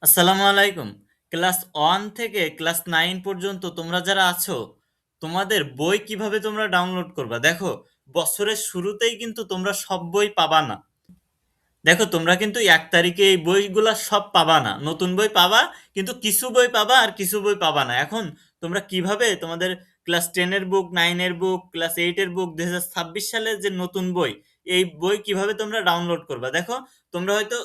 আসসালামু আলাইকুম। ক্লাস 1 থেকে ক্লাস 9 পর্যন্ত তোমরা যারা আছো, তোমাদের বই কিভাবে তোমরা ডাউনলোড করবা? দেখো, বছরের শুরুতেই কিন্তু তোমরা সব বই পাবা না। দেখো, তোমরা কিন্তু 1 তারিখে এই বইগুলা সব পাবা না। নতুন বই পাবা, কিন্তু কিছু বই পাবা আর কিছু বই পাবা না। এখন তোমরা কিভাবে তোমাদের ক্লাস 10 এর বুক, 9 এর বুক, ক্লাস 8 এর বুক, 2026 সালের যে নতুন বই, এই বই কিভাবে তোমরা ডাউনলোড করবা? দেখো, তোমরা হয়তো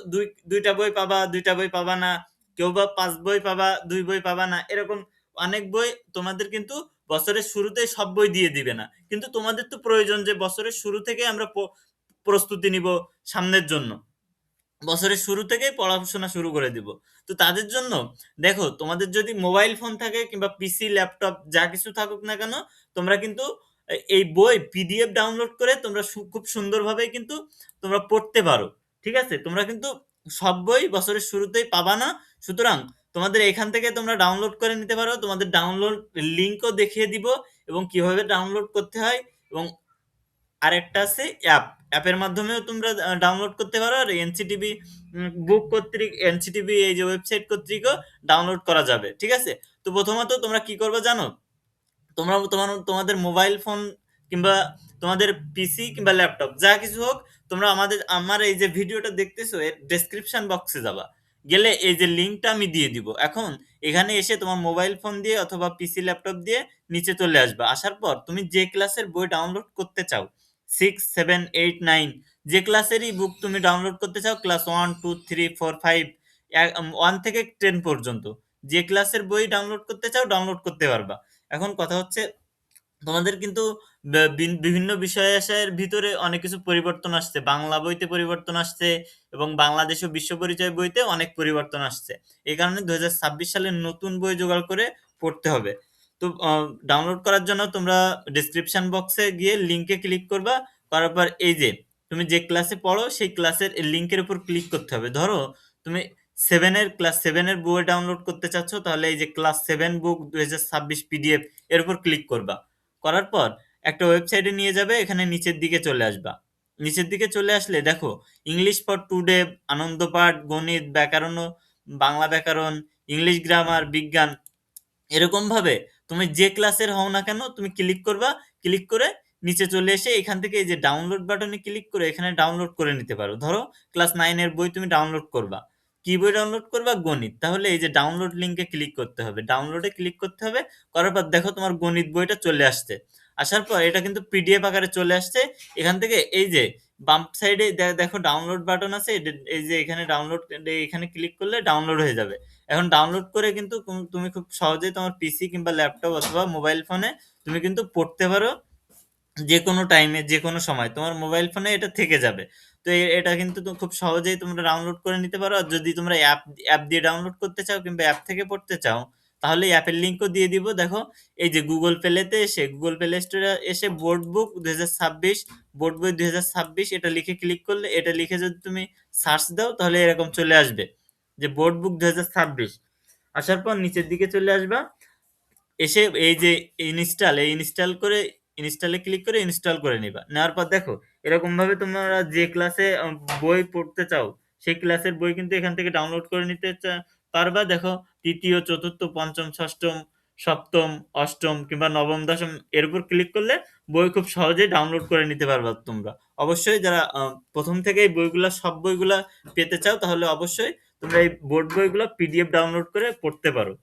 দুইটা বই পাবা, দুইটা বই পাবা না। কেউ বা 5 বই পাবা, 2 বই পাবা না। এরকম অনেক বই তোমাদের কিন্তু বছরের শুরুতেই সব বই দিয়ে দিবে না। কিন্তু তোমাদের তো প্রয়োজন যে বছরের শুরু থেকে আমরা প্রস্তুতি নিব সামনের জন্য। বছরের শুরু থেকেই পড়াশোনা শুরু করে দিব। তো তাদের জন্য দেখো, তোমাদের যদি মোবাইল ফোন থাকে কিংবা পিসি, ল্যাপটপ যা কিছু থাকুক না কেন, তোমরা কিন্তু এই বই পিডিএফ ডাউনলোড করে তোমরা খুব সুন্দরভাবে কিন্তু তোমরা পড়তে পারো। ঠিক আছে? তোমরা কিন্তু সব বই বছরের শুরুতেই পাবা না। সুতরাং তোমাদের এখান থেকে তোমরা ডাউনলোড করে নিতে পারো। তোমাদের ডাউনলোড লিংকও দেখিয়ে দিব এবং কিভাবে ডাউনলোড করতে হয়। এবং আরেকটা আছে অ্যাপ। অ্যাপের মাধ্যমেও তোমরা ডাউনলোড করতে পারো, আর এনসিটিভি বুক কর্তৃক, এনসিটিভি এই যে ওয়েবসাইট কর্তৃকও ডাউনলোড করা যাবে। ঠিক আছে? তো প্রথমত তোমরা কি করবে জানো? তোমরা তোমাদের মোবাইল ফোন কিংবা তোমাদের পিসি কিংবা ল্যাপটপ যা কিছু হোক, তোমরা আমার এই যে ভিডিওটা দেখতেছো এর ডেসক্রিপশন বক্সে যাবা। গেলে এই যে লিংকটা আমি দিয়ে দিব। এখন এখানে এসে তোমার মোবাইল ফোন দিয়ে অথবা পিসি ল্যাপটপ দিয়ে নিচে চলে আসবা। আসার পর তুমি যে ক্লাসের বই ডাউনলোড করতে চাও, 6, 7, 8, 9, যে ক্লাসেরই বুক তুমি ডাউনলোড করতে চাও, ক্লাস 1, 2, 3, 4, 5, 1 থেকে 10 পর্যন্ত যে ক্লাসের বই ডাউনলোড করতে চাও ডাউনলোড করতে পারবা। এখন কথা হচ্ছে, তোমাদের কিন্তু বিভিন্ন বিষয় আশয়ের ভিতরে অনেক কিছু পরিবর্তন আসছে। বাংলা বইতে পরিবর্তন আসছে এবং বাংলাদেশ ও বিশ্ব পরিচয় বইতে অনেক পরিবর্তন আসছে। এই কারণে 2026 সালের নতুন বই জোগাড় করে পড়তে হবে। তো ডাউনলোড করার জন্য তোমরা ডেসক্রিপশন বক্সে গিয়ে লিংকে ক্লিক করবা। করার পর এই যে তুমি যে ক্লাসে পড়ো সেই ক্লাসের লিংকের উপর ক্লিক করতে হবে। ধরো তুমি ক্লাস 7 এর বই ডাউনলোড করতে চাচ্ছ, তাহলে এই যে ক্লাস 7 বুক 2026 পিডিএফ এর উপর ক্লিক করবা। করার পর একটা ওয়েবসাইটে নিয়ে যাবে, এখানে নিচের দিকে চলে আসবা। নিচের দিকে চলে আসলে দেখো, ইংলিশ ফর টুডে, আনন্দ পাঠ, গণিত, ব্যাকরণ, বাংলা ব্যাকরণ, ইংলিশ গ্রামার, বিজ্ঞান, এরকম ভাবে তুমি যে ক্লাসের হও না কেন তুমি ক্লিক করবা। ক্লিক করে নিচে চলে এসে এখান থেকে এই যে ডাউনলোড বাটনে ক্লিক করে এখানে ডাউনলোড করে নিতে পারো। ধরো ক্লাস 9 এর বই তুমি ডাউনলোড করবা। কি বই ডাউনলোড করবা? গণিত। তাহলে এই যে ডাউনলোড লিংকে ক্লিক করতে হবে, ডাউনলোডে ক্লিক করতে হবে। করার পর দেখো তোমার গণিত বইটা চলে আসছে। আসার পর এটা কিন্তু পিডিএফ আকারে চলে আসছে। এখান থেকে এই যে বাম সাইডে দেখো ডাউনলোড বাটন আছে, এই যে এখানে ডাউনলোড, এখানে ক্লিক করলে ডাউনলোড হয়ে যাবে। এখন ডাউনলোড করে কিন্তু তুমি খুব সহজেই তোমার পিসি কিংবা ল্যাপটপ অথবা মোবাইল ফোনে তুমি কিন্তু পড়তে পারো। যে কোনো টাইমে যে কোনো সময় তোমার মোবাইল ফোনে এটা থেকে যাবে। তো এটা কিন্তু খুব সহজেই তোমরা ডাউনলোড করে নিতে পারো। আর যদি তোমরা অ্যাপ দিয়ে ডাউনলোড করতে চাও কিংবা অ্যাপ থেকে পড়তে চাও, তাহলে অ্যাপের লিঙ্কও দিয়ে দিব। দেখো, এই যে গুগল প্লে স্টোরে এসে বোর্ড বুক 2026, বোর্ড বই 2026 এটা লিখে ক্লিক করলে, এটা লিখে যদি তুমি সার্চ দাও তাহলে এরকম চলে আসবে যে বোর্ড বুক 2026। আসার পর নিচের দিকে চলে আসবা। এসে এই যে ইনস্টল করে, ইনস্টলে ক্লিক করে ইনস্টল করে নিবা। নেওয়ার পর দেখো এরকম ভাবে তোমরা যে ক্লাসে বই পড়তে চাও সেই ক্লাসের বই কিন্তু এখান থেকে ডাউনলোড করে নিতে পারবা। দেখো, তৃতীয়, চতুর্থ, পঞ্চম, ষষ্ঠম, সপ্তম, অষ্টম কিংবা নবম, দশম এর উপর ক্লিক করলে বই খুব সহজেই ডাউনলোড করে নিতে পারবা তোমরা। অবশ্যই যারা প্রথম থেকে এই বইগুলা, সব বইগুলা পেতে চাও, তাহলে অবশ্যই তোমরা এই বোর্ড বইগুলো পিডিএফ ডাউনলোড করে পড়তে পারো।